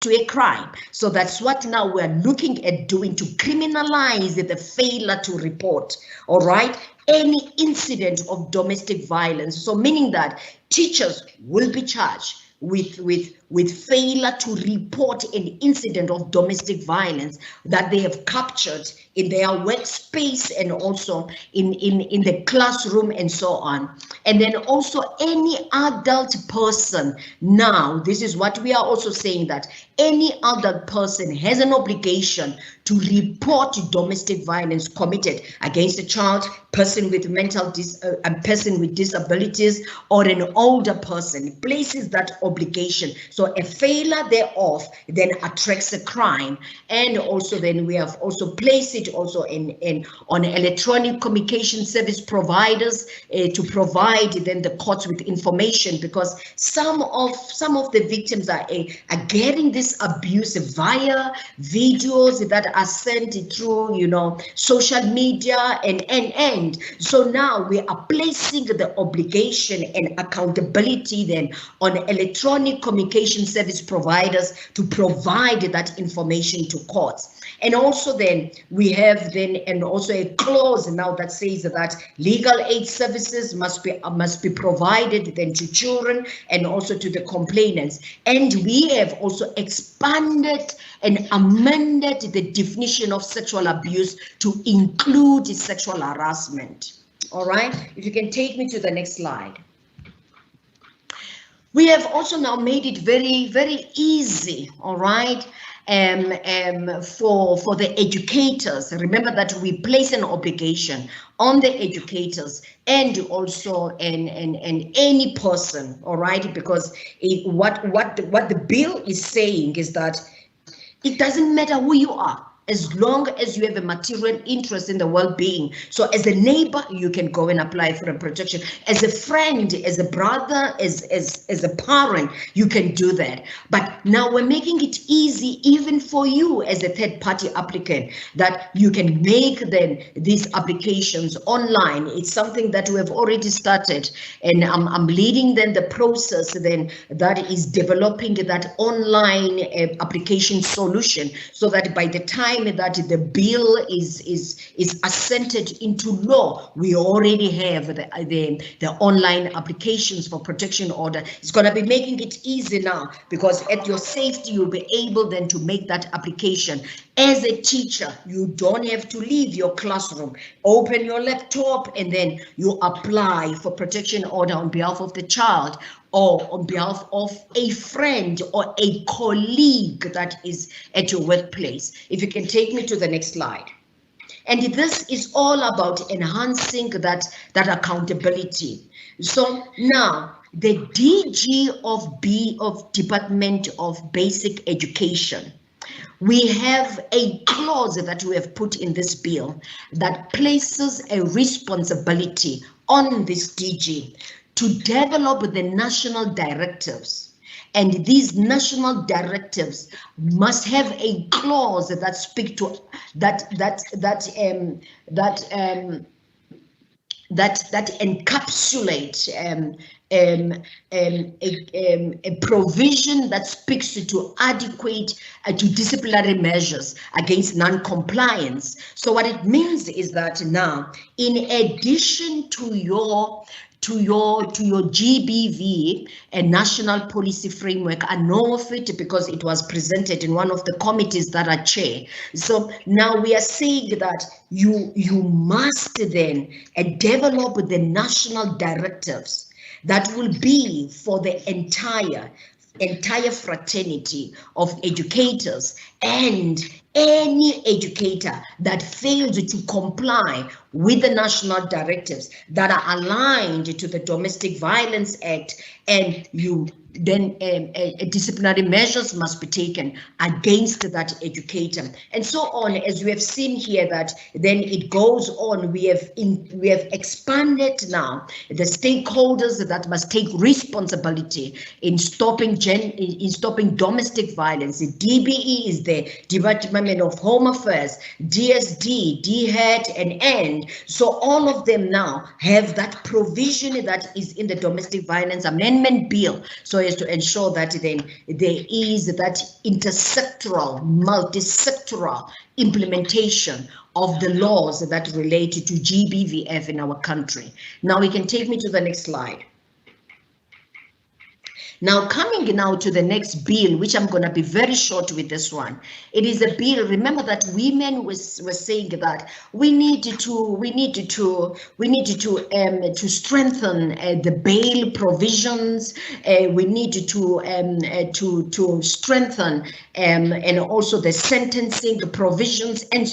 to a crime. So that's what now we're looking at doing, to criminalize the failure to report, all right, any incident of domestic violence. So meaning that teachers will be charged with failure to report an incident of domestic violence that they have captured in their workspace and also in the classroom and so on. And then also any adult person. Now, this is what we are also saying, that any adult person has an obligation to report domestic violence committed against a child, person with a person with disabilities, or an older person. It places that obligation. So a failure thereof then attracts a crime. And also then we have also placed it also on electronic communication service providers to provide then the courts with information, because some of the victims are getting this abuse via videos that are sent through, social media and so now we are placing the obligation and accountability then on electronic communication service providers to provide that information to courts. And also then we have and also a clause now that says that legal aid services must be provided then to children and also to the complainants. And we have also expanded and amended the definition of sexual abuse to include sexual harassment. All right, if you can take me to the next slide. We have also now made it very, very easy, all right, for the educators. Remember that we place an obligation on the educators and also and any person, all right, because what the bill is saying is that it doesn't matter who you are, as long as you have a material interest in the well-being. So as a neighbor, you can go and apply for a protection. As a friend, as a brother, as a parent, you can do that. But now we're making it easy even for you as a third-party applicant, that you can make then these applications online. It's something that we have already started, and I'm leading then the process then that is developing that online application solution, so that by the time that the bill is assented into law, we already have the online applications for protection order. It's going to be making it easy now, because at your safety, you'll be able then to make that application. As a teacher, you don't have to leave your classroom. Open your laptop and then you apply for protection order on behalf of the child, or on behalf of a friend or a colleague that is at your workplace. If you can take me to the next slide. And this is all about enhancing that accountability. So now the DG of Department of Basic Education, we have a clause that we have put in this bill that places a responsibility on this DG to develop the national directives, and these national directives must have a clause that speak to that encapsulate a provision that speaks to adequate to disciplinary measures against non-compliance. So what it means is that now, in addition to your GBV, a national policy framework, I know of it because it was presented in one of the committees that I chair. So now we are saying that you must then develop the national directives that will be for the entire fraternity of educators, and any educator that fails to comply with the national directives that are aligned to the Domestic Violence Act, and then disciplinary measures must be taken against that educator, and so on. As we have seen here, that then it goes on. We have expanded now the stakeholders that must take responsibility in stopping domestic violence. The DBE is the Department of Home Affairs, DSD, DHET, and END. So all of them now have that provision that is in the Domestic Violence Amendment Bill. So so as to ensure that then there is that intersectoral, multi-sectoral implementation of the laws that relate to GBVF in our country. Now we can take me to the next slide. Now coming now to the next bill, which I'm going to be very short with this one. It is a bill. Remember that women were saying that we need to strengthen the bail provisions. We need to strengthen and also the sentencing provisions and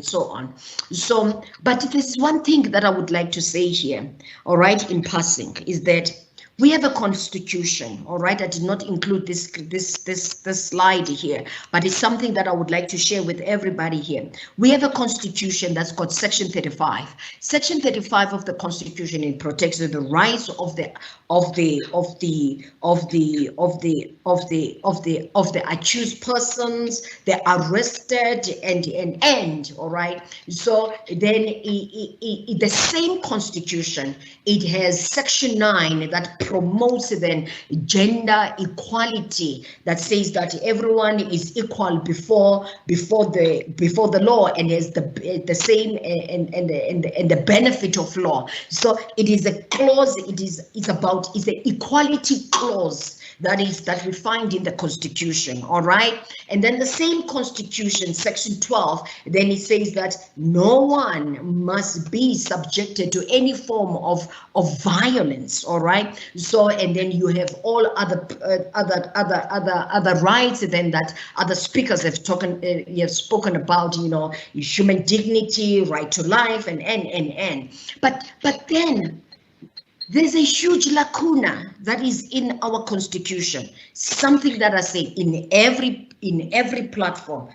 so on. So, but there's one thing that I would like to say here, all right, in passing, is that we have a constitution, all right. I did not include this slide here, but it's something that I would like to share with everybody here. We have a constitution that's got section 35. Section 35 of the constitution, it protects the rights of the accused persons, the arrested, and all right. So then the same constitution, it has section 9 that promotes then gender equality, that says that everyone is equal before the law and has the same and the benefit of law. So it is a clause. It's an equality clause that we find in the constitution, all right. And then the same constitution, section 12, then it says that no one must be subjected to any form of violence, all right. So and then you have all other rights then that other speakers have spoken about, you know, human dignity, right to life, and but then there's a huge lacuna that is in our constitution, something that I say in every platform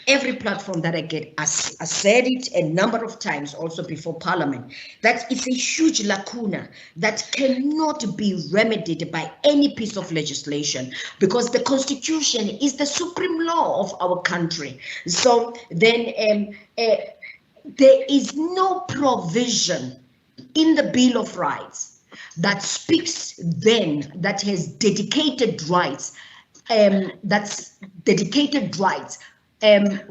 that I get, I said it a number of times also before Parliament, that it's a huge lacuna that cannot be remedied by any piece of legislation, because the constitution is the supreme law of our country. So then there is no provision in the Bill of Rights that speaks then, that has dedicated rights,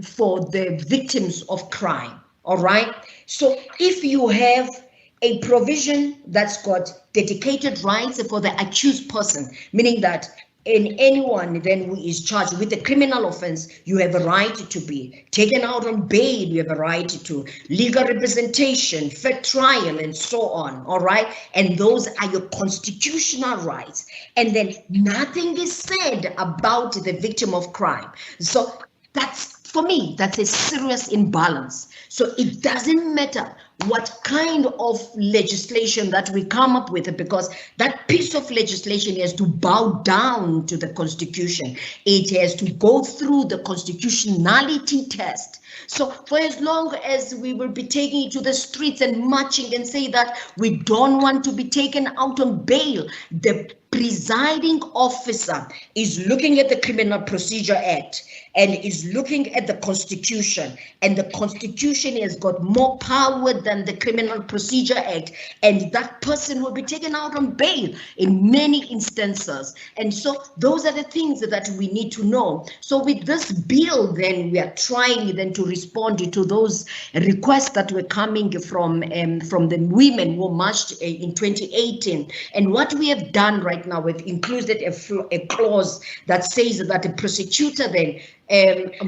for the victims of crime, all right? So if you have a provision that's got dedicated rights for the accused person, meaning that anyone then who is charged with a criminal offense, you have a right to be taken out on bail, you have a right to legal representation, fair trial, and so on, all right? And those are your constitutional rights. And then nothing is said about the victim of crime. So that's, for me, that's a serious imbalance. So it doesn't matter what kind of legislation that we come up with, because that piece of legislation has to bow down to the Constitution. It has to go through the constitutionality test. So for as long as we will be taking it to the streets and marching and say that we don't want to be taken out on bail, the presiding officer is looking at the Criminal Procedure Act and is looking at the Constitution, and the Constitution has got more power than the Criminal Procedure Act, and that person will be taken out on bail in many instances. And so those are the things that we need to know. So with this bill, then we are trying then to respond to those requests that were coming from the women who marched in 2018. And what we have done right now, we've included a clause that says that the prosecutor then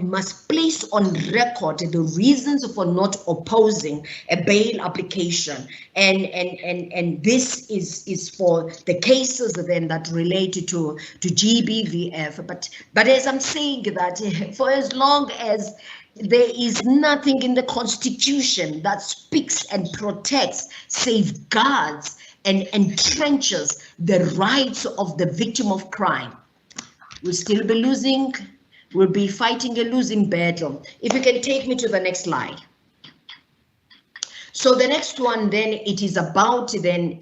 must place on record the reasons for not opposing a bail application, and this is for the cases then that relate to GBVF. But as I'm saying that, for as long as there is nothing in the Constitution that speaks and protects, safeguards, and entrenches the rights of the victim of crime, we'll still be losing. We'll be fighting a losing battle. If you can take me to the next slide. So the next one then, it is about then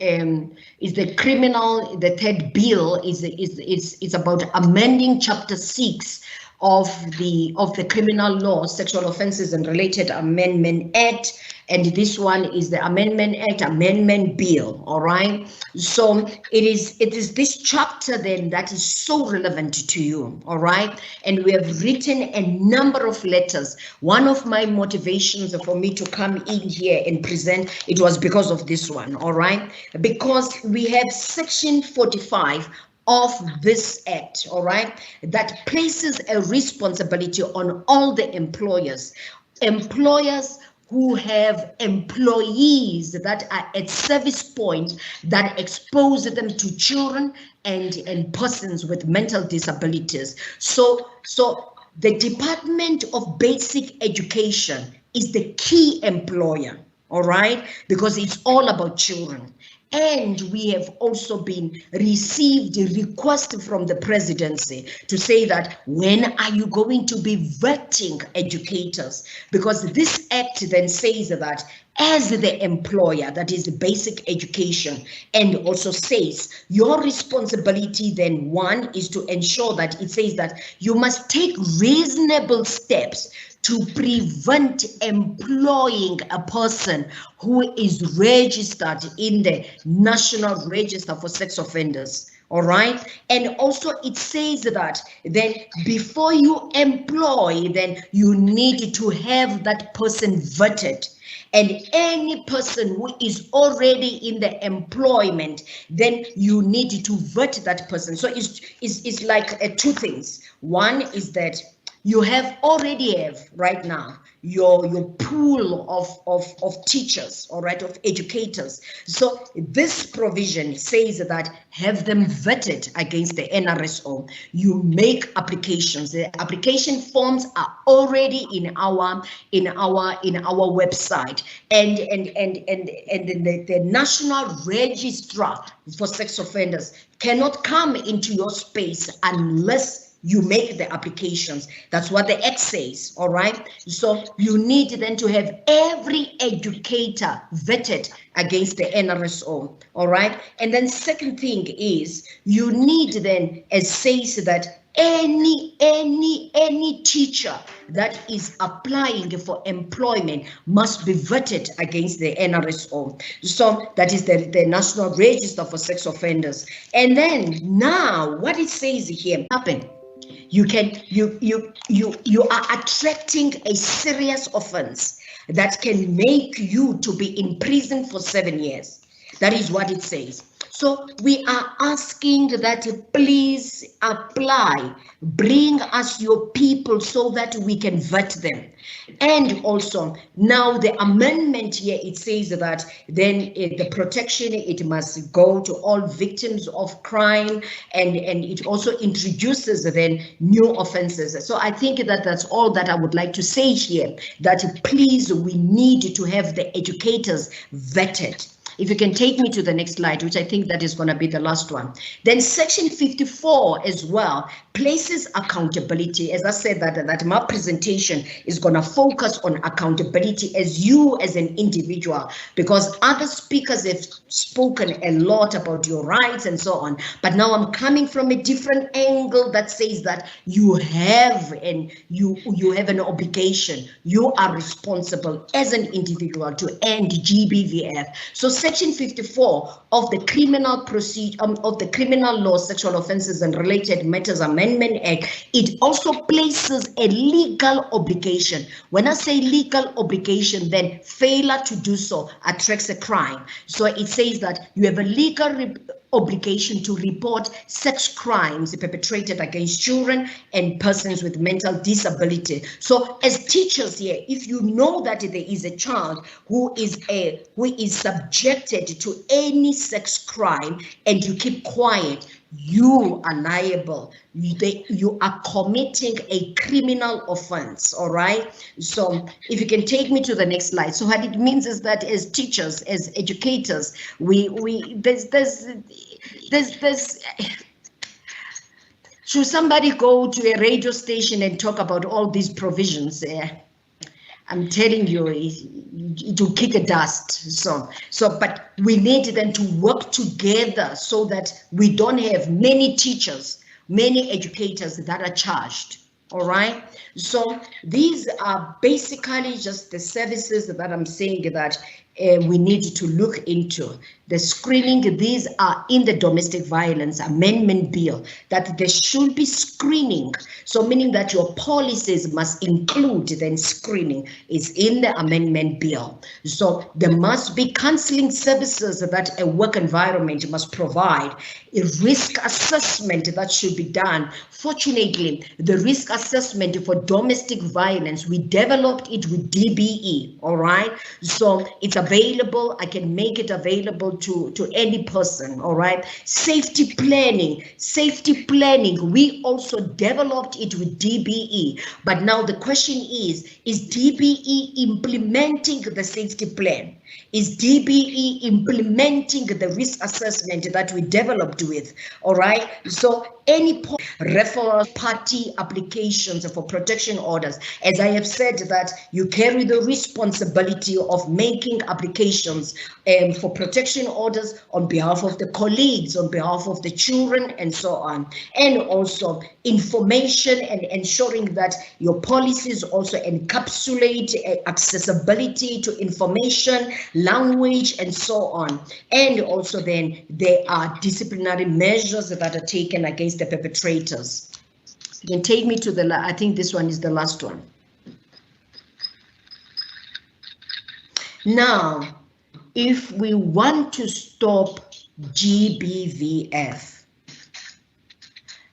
is the criminal. The third bill is about amending Chapter 6 of the Criminal Law, Sexual Offences and Related Amendment Act, and this one is the Amendment Act Amendment Bill. All right, so it is this chapter then that is so relevant to you. All right, and we have written a number of letters. One of my motivations for me to come in here and present it was because of this one. All right, because we have section 45 of this act, all right, that places a responsibility on all the employers who have employees that are at service point that expose them to children and persons with mental disabilities. So the Department of Basic Education is the key employer, all right, because it's all about children. And we have also been received a request from the presidency to say that when are you going to be vetting educators? Because this act then says that as the employer, that is the basic education, and also says your responsibility then one is to ensure that it says that you must take reasonable steps to prevent employing a person who is registered in the National Register for Sex Offenders. All right, and also it says that then before you employ, then you need to have that person vetted. And any person who is already in the employment, then you need to vet that person. So it's like two things. One is that you already have right now your pool of teachers, all right, of educators. So this provision says that have them vetted against the NRSO. You make applications. The application forms are already in our website, and the National Registrar for Sex Offenders cannot come into your space unless you make the applications. That's what the Act says, all right? So you need then to have every educator vetted against the NRSO, all right? And then second thing is you need then, as says that any teacher that is applying for employment must be vetted against the NRSO. So that is the National Register for Sex Offenders. And then now what it says here happen. You are attracting a serious offense that can make you to be in prison for 7 years. That is what it says. So we are asking that please apply, bring us your people so that we can vet them. And also now the amendment here, it says that then the protection, it must go to all victims of crime, and it also introduces then new offenses. So I think that that's all that I would like to say here, that please, we need to have the educators vetted. If you can take me to the next slide, which I think that is going to be the last one. Then section 54 as well places accountability. As I said, that my presentation is going to focus on accountability as you as an individual, because other speakers have spoken a lot about your rights and so on. But now I'm coming from a different angle that says that you have an obligation. You are responsible as an individual to end GBVF. So section 54 of the Criminal Law, Sexual Offences and Related Matters Amendment Act, it also places a legal obligation. When I say legal obligation, then failure to do so attracts a crime. So it says that you have a legal obligation to report sex crimes perpetrated against children and persons with mental disability. So as teachers here, if you know that there is a child who is subjected to any sex crime and you keep quiet, you are liable. You are committing a criminal offense. All right. So if you can take me to the next slide. So what it means is that as teachers, as educators, should somebody go to a radio station and talk about all these provisions? I'm telling you, it will kick a dust. But we need them to work together so that we don't have many teachers, many educators that are charged. All right, so these are basically just the services that I'm saying that we need to look into. The screening, these are in the Domestic Violence Amendment Bill, that there should be screening. So meaning that your policies must include then screening is in the amendment bill. So there must be counseling services that a work environment must provide, a risk assessment that should be done. Fortunately, the risk assessment for domestic violence, we developed it with DBE, all right? So it's available, I can make it available to any person, all right? Safety planning, we also developed it with DBE, but now the question is DBE implementing the safety plan? Is DBE implementing the risk assessment that we developed with, all right? So any referral party applications for protection orders, as I have said, that you carry the responsibility of making applications for protection orders on behalf of the colleagues, on behalf of the children, and so on. And also information and ensuring that your policies also encapsulate accessibility to information, language, and so on. And also then there are disciplinary measures that are taken against the perpetrators. You can take me to the, I think this one is the last one. Now, if we want to stop GBVF,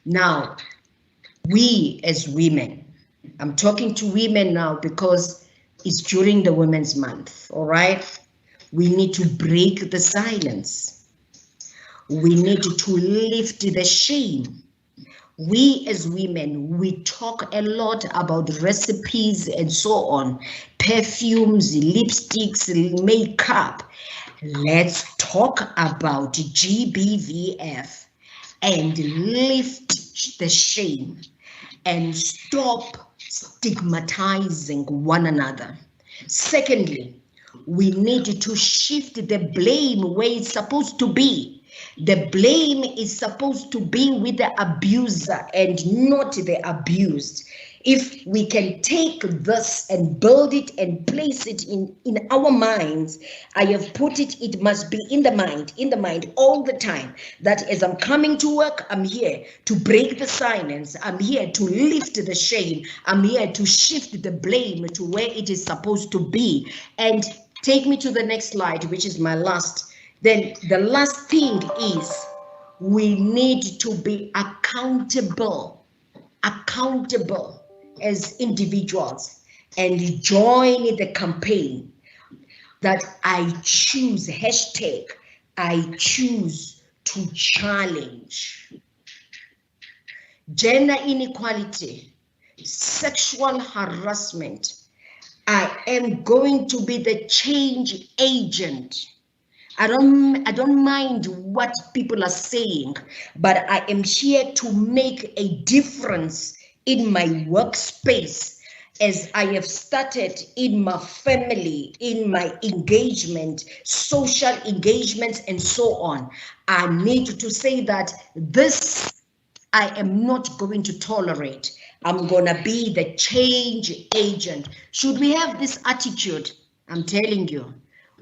now, we as women, I'm talking to women now because it's during the Women's Month, all right? We need to break the silence. We need to lift the shame. We as women, we talk a lot about recipes and so on, perfumes, lipsticks, makeup. Let's talk about GBVF and lift the shame and stop stigmatizing one another. Secondly, we need to shift the blame where it's supposed to be. The blame is supposed to be with the abuser and not the abused. If we can take this and build it and place it in our minds, I have put it, it must be in the mind all the time, that as I'm coming to work, I'm here to break the silence, I'm here to lift the shame, I'm here to shift the blame to where it is supposed to be. And take me to the next slide, which is my last. Then the last thing is we need to be accountable as individuals and join the campaign that I choose, hashtag, I choose to challenge. Gender inequality, sexual harassment. I am going to be the change agent. I don't mind what people are saying, but I am here to make a difference in my workspace, as I have started in my family, in my engagement, social engagements, and so on. I need to say that this I am not going to tolerate. I'm gonna be the change agent. Should we have this attitude, I'm telling you,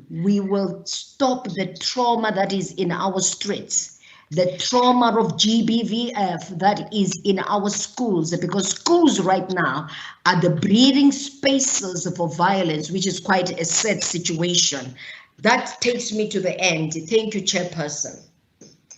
we will stop the trauma that is in our streets, the trauma of GBVF that is in our schools, because schools right now are the breeding spaces for violence, which is quite a sad situation. That takes me to the end. Thank you, Chairperson.